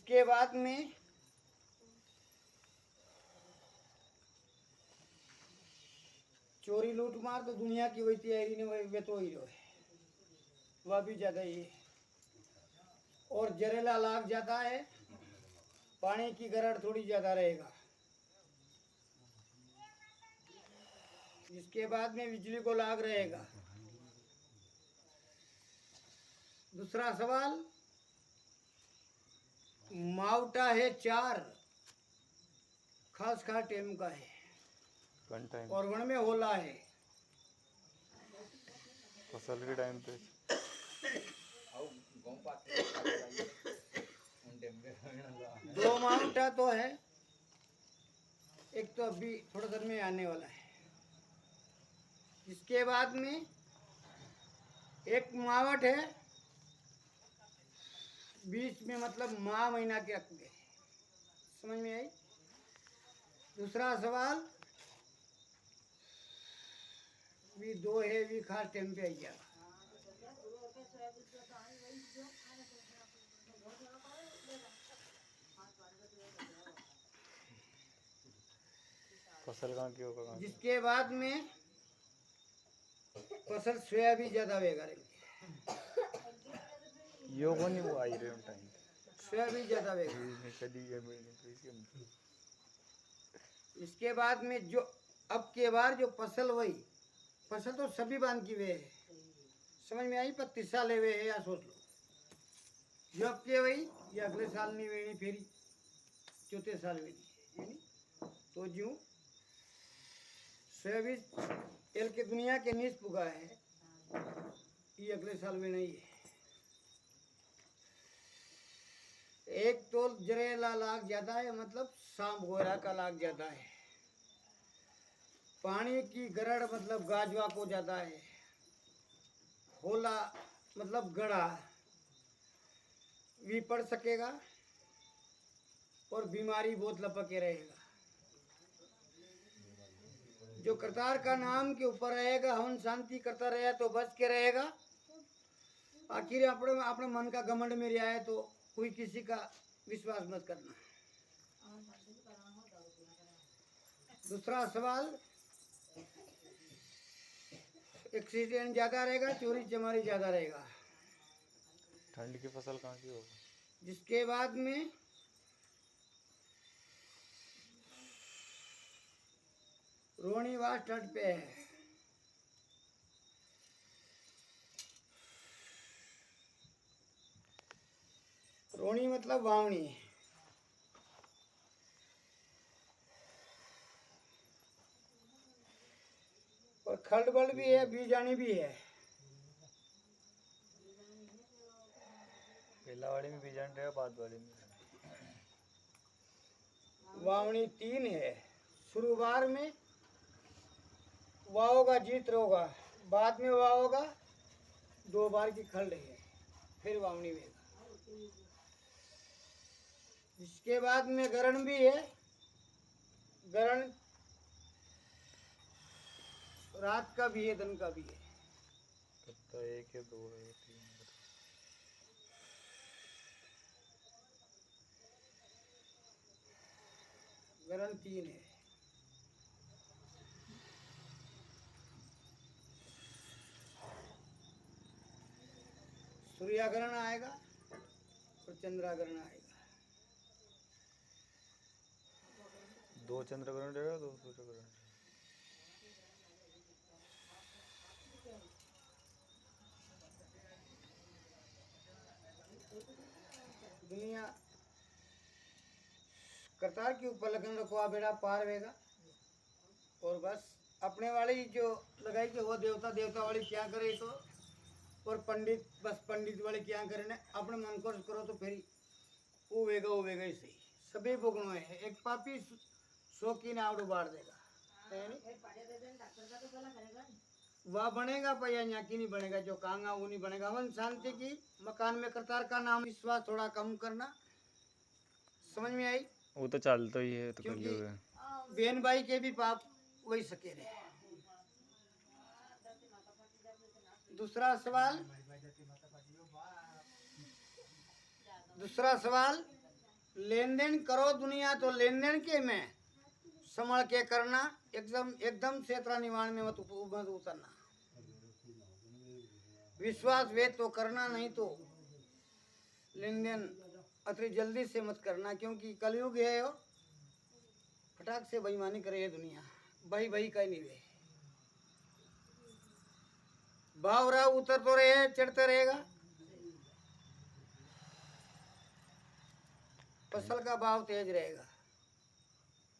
इसके बाद में चोरी लूट मार तो दुनिया की वही तैयारी नहीं, वही वे तो ही रहे, वह भी ज्यादा ही है। और जहरीला लाग जाता है, पानी की गरड़ थोड़ी ज्यादा रहेगा। इसके बाद में बिजली को लाग रहेगा। दूसरा सवाल, मावटा है 4, खास खास टेम का है और वन में होला है। फसल के टाइम पे दो मावटा तो है, एक तो अभी थोड़ा देर में आने वाला है। इसके बाद में एक मावट है बीच में, मतलब माह महीना के अगले, समझ में आई। दूसरा सवाल भी 2 है, भी खास टाइम पे आई जाएगा। फसल कहाँ की होगा? जिसके बाद में फसल सोया भी ज्यादा वेगा रहेगी, यो को नहीं वो आई रहे टाइम सोया भी ज्यादा वेगा। इसके बाद में जो अब के बार जो फसल वही फसल तो सभी बांध की वे है, समझ में आई। 25 साल वे है, या सोच लो जो अब के वही, ये अगले साल नहीं वेनी, फिर चौथे साल वेनी है। तो जो सोयाबीन एल के दुनिया के नीच पुगा है, ये अगले साल में नहीं है। एक तो जरेला लाग जाता है, मतलब सांप गोरा का लाग जाता है। पानी की गरड़ मतलब गाजवा को जाता है। होला मतलब गड़ा भी पड़ सकेगा और बीमारी बहुत लपके रहेगा। जो करतार का नाम के ऊपर रहेगा, हवन शांति करता रहेगा तो बच के रहेगा। आखिर अपने अपने मन का घमंड में रहा है तो कोई किसी का विश्वास मत करना। दूसरा सवाल, एक्सीडेंट ज्यादा रहेगा, चोरी चमारी ज्यादा रहेगा। ठंड की फसल कहाँ की होगा? जिसके बाद में रोनीवास तट पे है। रोनी मतलब वावनी, और खलबल भी है, बीजानी भी है। पहला वाली में बीजान रहेगा, बाद वाली में वावनी 3 है। शुरुआत में वाह होगा, जीत होगा, बाद में वाह होगा, 2 बार की खल रही है, फिर वावनी में। इसके बाद में गरण भी है। गरण रात का भी है, दिन का भी है। कितना? 1 है, 2 है, 3 है? गरण 3 है। सूर्याग्रहण आएगा और चंद्राग्रहण आएगा। 2 चंद्रग्रहण रहेगा, 2 सूर्यग्रहण। दुनिया करतार के ऊपर लगन रखवा बेड़ा पार होगा। और बस अपने वाली जो लगाई कि वो देवता वाली क्या करे तो, और पंडित बस पंडित वाले क्या करे ना, अपने मन को करो तो फिर वो वेगा ही सही। सभी भोगनो है, एक पापी 100 की नाव डुबाड़ देगा, वह बनेगा पर यहाँ की नहीं बनेगा, जो कहांगा वो नहीं बनेगा। अमन शांति की मकान में करतार का नाम विश्वास थोड़ा कम करना, समझ में आई। वो तो चलता ही है, तो क्योंकि कलयुग है। बहन भाई के भी पाप वही सके रहे। दूसरा सवाल लेन देन करो दुनिया तो लेन देन के में संभल के करना, एकदम एकदम क्षेत्र निवाण में मत उतरना। विश्वास वे तो करना, नहीं तो लेन देन अति जल्दी से मत करना, क्योंकि कलयुग है और फटाक से बेईमानी करे ये दुनिया, भाई भाई कहीं नहीं वे भाव रहा उतर तो रहे, चढ़ते रहेगा। फसल का भाव तेज रहेगा,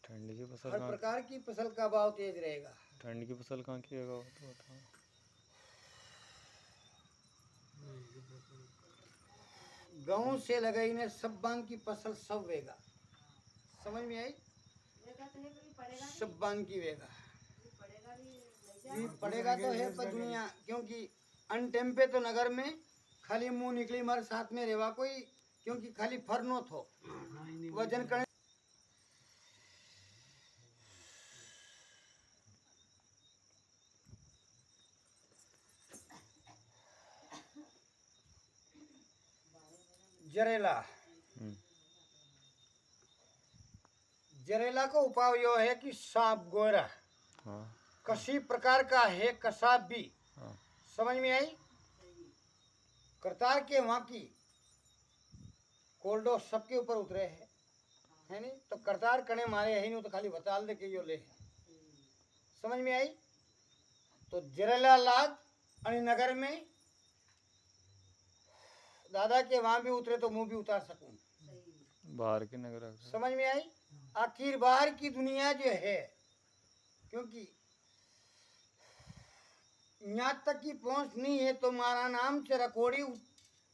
ठंड की फसल हर कहाँ प्रकार की फसल का भाव तेज रहेगा। ठंड की फसल कहाँ की होगा वो तो बताओ। गाँव से लगाई ने सब बांग की फसल सब वेगा, समझ में आई? सब बांग की वेगा भी पड़ेगा तो है पर दुनिया, क्योंकि अन टाइम पे तो नगर में खाली मुंह निकली मारे साथ में रेवा कोई, क्योंकि खाली फर नो थो वजन करे। जरेला, जरेला का उपाय यो है कि सांप गोरा हाँ किसी प्रकार का है, कसाब भी, हाँ समझ में आई? करतार के वहां की कोल्डो सबके ऊपर उतरे है नहीं, तो करतार कने मारे है नहीं, तो खाली बताल दे के यो ले, समझ में आई? तो जरेला लाग अनि नगर में दादा के वहां भी उतरे तो मुंह भी उतार सकूं, बाहर के नगर आ गए। समझ में आई? आखिर बाहर की दुनिया जो है, क्योंकि यहाँ तक की पहुंच नहीं है, तो मारा नाम से रकोड़ी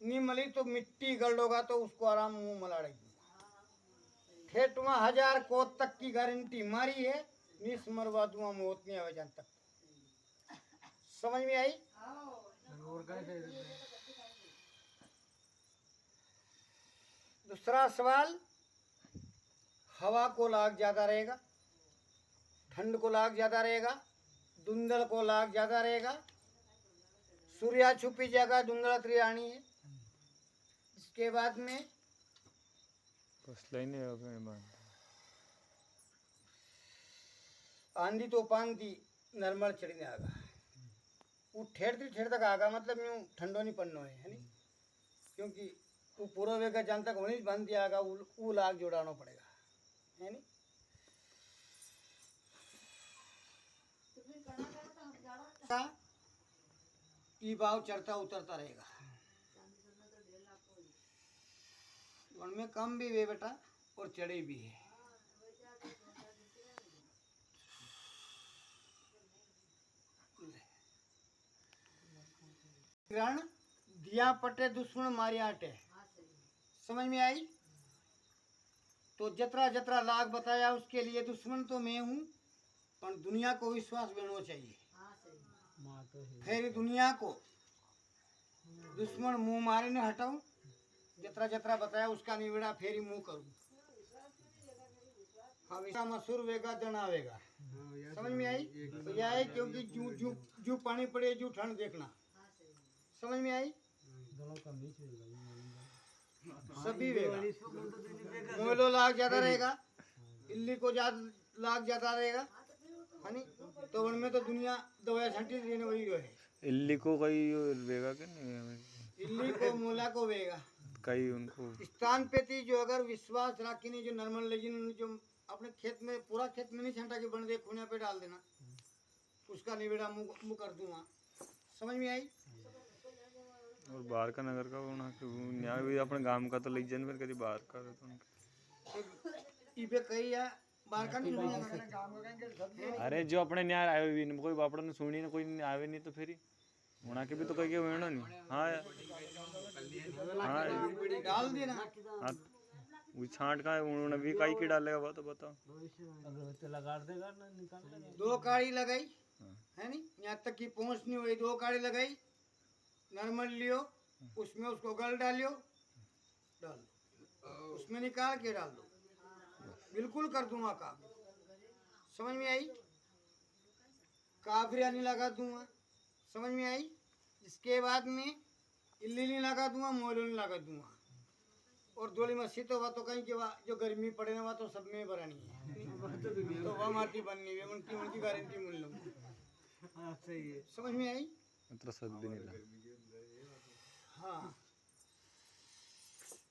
नहीं मली तो मिट्टी गलोगा तो उसको आराम मुंह मलाड़ेगी। ठेठ में 1000 कोत तक की गारंटी मारी है, निस मरवा दूंगा मौत नहीं आवे जान तक, समझ में आई? दूसरा सवाल, हवा को लाग ज्यादा रहेगा, ठंड को लाग ज्यादा रहेगा, धुंधल को लाग ज्यादा रहेगा, सूर्या छुपी जगह धुंधला त्रियाणी है। इसके बाद में फसल ही नहीं होगा ये बात। आंधी तूफान थी नरमल चढ़ने आगा, वो ठेर तक आगा, मतलब यूँ ठंडो नहीं पड़नो है नहीं, क्योंकि वो पूरा वेगा जान तक वहीं बंद दिया आगा, वो लाग जोड़ाना पड़ेगा है नहीं। ई भाव चढ़ता उतरता रहेगा, उनमें कम भी वे बेटा और चढ़े भी है। ग्रहण दिया पटे दुश्मन मारिया आटे, समझ में आई? तो जतरा जतरा लाग बताया उसके लिए दुश्मन तो मैं हूँ, पर दुनिया को विश्वास देना चाहिए। फिर दुनिया को दुश्मन मुंह मारे न हटाऊं, जतरा जतरा बताया उसका निवेड़ा फेरी मुंह करूं। हमेशा मसूर वेगा जनावेगा, समझ में आई? तो यह है क्योंकि जू जू जू पानी पड़े जू ठंड देखना, समझ में आई? सभी वेगा, मोलो लाग ज्यादा रहेगा, इल्ली को लाग ज्यादा रहेगा है नहीं, तो उनमें तो दुनिया दवाई छंटी देने वही है। इल्ली को कई वेगा के नहीं, इल्ली को मोला को वेगा कई उनको स्थान पे थी, जो अगर विश्वास राखी नहीं, जो नॉर्मल लेकिन जो अपने खेत में पूरा खेत में नहीं छंटा के बन दे खुनिया पे डाल देना, उसका निवेड़ा मुँह कर दूंगा, समझ में आई? और बाहर का नगर का होना यहाँ भी अपने गांव का तो ले जन फिर कभी बाहर का तो इबे कही है बाहर का नहीं। अरे जो अपने न्याय आए भी नहीं, कोई अपने ने सुनी ना, कोई आवे नहीं, तो फिर होना के भी तो कहीं वेणो नहीं। हाँ यार, हाँ डाल देना, हाँ वो छांट का उन्होंने भी कई की डालेगा वो तो बताओ। 2 काड़ी लगाई है नहीं, यहाँ तक की पहुँच नहीं हुई, 2 काड़ी लगाई, नॉर्मल लियो, उसमें उसको गल डालियो, डाल दो, उसमें निकाल के डाल दो, बिल्कुल कर दूंगा काम, समझ में आई? काफरिया नहीं लगा दूंगा, समझ में आई? इसके बाद में इल्ली नहीं लगा दूंगा, मोलो नहीं लगा दूंगा, और धोली मस्सी तो वह तो कहीं कि वह जो गर्मी पड़े ना वह तो सब में भरानी है तो वह माटी बननी है उनकी गारंटी मिल लूँ सही है समझ में आई मतलब सद भी नहीं ला हाँ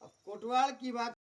अब कोटवाल की बात